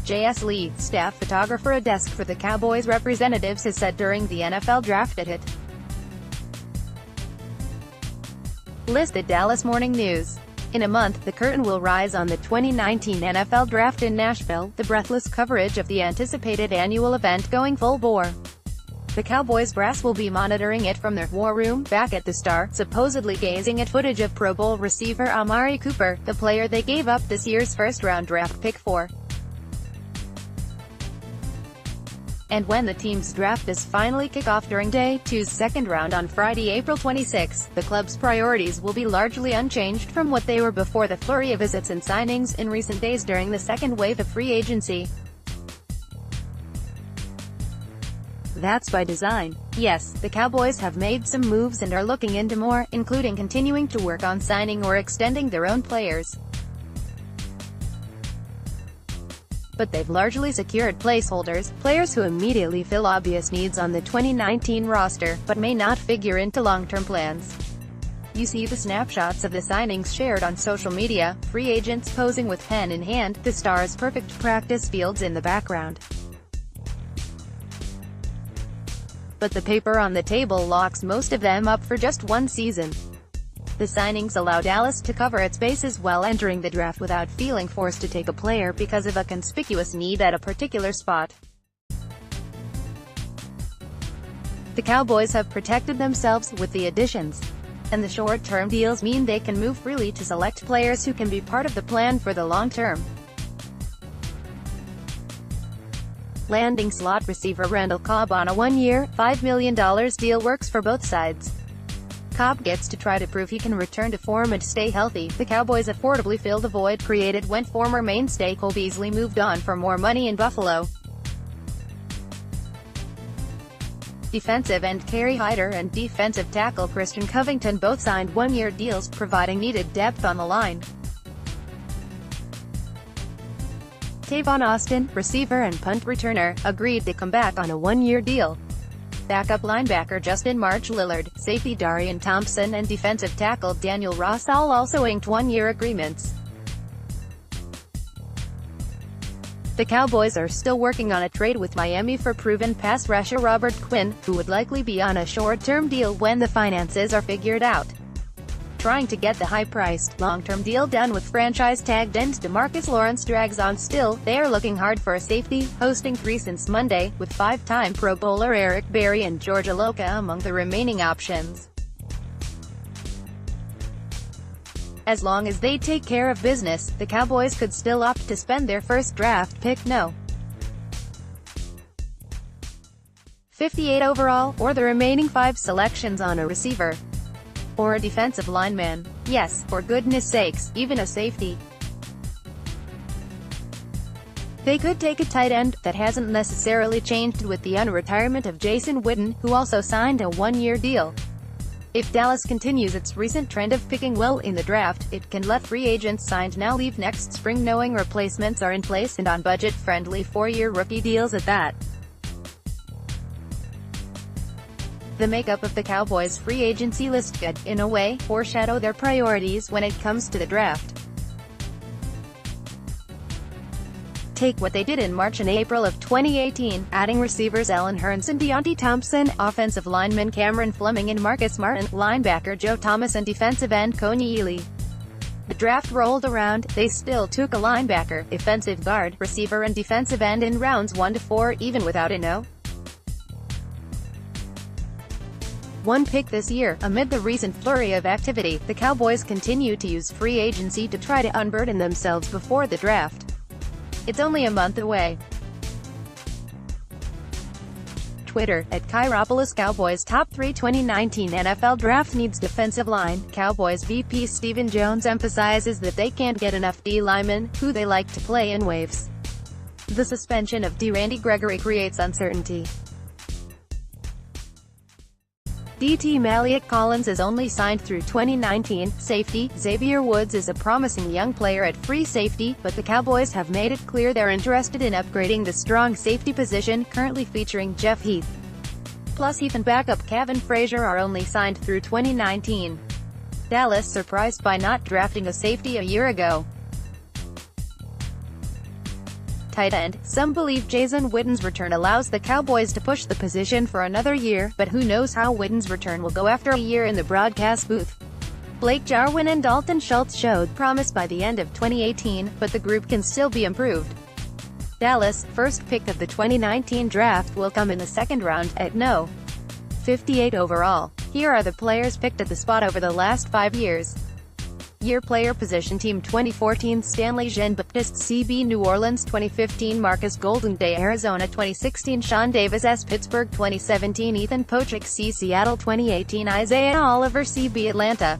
Jae S, lead staff photographer at desk for the Cowboys representatives, has said during the NFL draft at it. Listed Dallas Morning News. In a month, the curtain will rise on the 2019 NFL Draft in Nashville, the breathless coverage of the anticipated annual event going full bore. The Cowboys brass will be monitoring it from their war room back at the Star, supposedly gazing at footage of Pro Bowl receiver Amari Cooper, the player they gave up this year's first-round draft pick for. And when the team's draft does finally kick off during Day 2's second round on Friday, April 26, the club's priorities will be largely unchanged from what they were before the flurry of visits and signings in recent days during the second wave of free agency. That's by design. Yes, the Cowboys have made some moves and are looking into more, including continuing to work on signing or extending their own players. But they've largely secured placeholders, players who immediately fill obvious needs on the 2019 roster, but may not figure into long-term plans. You see the snapshots of the signings shared on social media, free agents posing with pen in hand, the Star's perfect practice fields in the background. But the paper on the table locks most of them up for just one season. The signings allow Dallas to cover its bases while entering the draft without feeling forced to take a player because of a conspicuous need at a particular spot. The Cowboys have protected themselves with the additions, and the short-term deals mean they can move freely to select players who can be part of the plan for the long term. Landing slot receiver Randall Cobb on a one-year, $5 million deal works for both sides. Cobb gets to try to prove he can return to form and stay healthy. The Cowboys affordably fill the void created when former mainstay Cole Beasley moved on for more money in Buffalo. Defensive end Kerry Hyder and defensive tackle Christian Covington both signed one-year deals, providing needed depth on the line. Tavon Austin, receiver and punt returner, agreed to come back on a one-year deal. Backup linebacker Justin March-Lillard, safety Darian Thompson and defensive tackle Daniel Ross all also inked one-year agreements. The Cowboys are still working on a trade with Miami for proven pass rusher Robert Quinn, who would likely be on a short-term deal when the finances are figured out. Trying to get the high-priced, long-term deal done with franchise-tagged end DeMarcus Lawrence drags on still. They are looking hard for a safety, hosting three since Monday, with five-time Pro Bowler Eric Berry and George Iloka among the remaining options. As long as they take care of business, the Cowboys could still opt to spend their first draft pick no. 58 overall, or the remaining 5 selections on a receiver. Or a defensive lineman. Yes, for goodness sakes, even a safety. They could take a tight end. That hasn't necessarily changed with the unretirement of Jason Witten, who also signed a one-year deal. If Dallas continues its recent trend of picking well in the draft, it can let free agents signed now leave next spring knowing replacements are in place and on budget-friendly 4-year rookie deals at that. The makeup of the Cowboys' free agency list could, in a way, foreshadow their priorities when it comes to the draft. Take what they did in March and April of 2018, adding receivers Allen Hurns and Deontay Thompson, offensive linemen Cameron Fleming and Marcus Martin, linebacker Joe Thomas and defensive end Kony Ealy. The draft rolled around, they still took a linebacker, defensive guard, receiver and defensive end in rounds 1 to 4, even without a no. 1 pick this year. Amid the recent flurry of activity, the Cowboys continue to use free agency to try to unburden themselves before the draft. It's only a month away. Twitter, @Kairopoulos Cowboys top 3 2019 NFL Draft needs defensive line. Cowboys VP Stephen Jones emphasizes that they can't get enough D linemen, who they like to play in waves. The suspension of D. Randy Gregory creates uncertainty. DT Maliek Collins is only signed through 2019. Safety, Xavier Woods is a promising young player at free safety, but the Cowboys have made it clear they're interested in upgrading the strong safety position, currently featuring Jeff Heath. Plus Heath and backup Kevin Frazier are only signed through 2019. Dallas surprised by not drafting a safety a year ago. tight end. Some believe Jason Witten's return allows the Cowboys to push the position for another year, but who knows how Witten's return will go after a year in the broadcast booth. Blake Jarwin and Dalton Schultz showed promise by the end of 2018, but the group can still be improved. Dallas, first pick of the 2019 draft, will come in the second round, at no. 58 overall. Here are the players picked at the spot over the last 5 years. Year player position team 2014 Stanley Jean-Baptiste CB New Orleans 2015 Marcus Golden Day Arizona 2016 Sean Davis S Pittsburgh 2017 Ethan Pochik C Seattle 2018 Isaiah Oliver CB Atlanta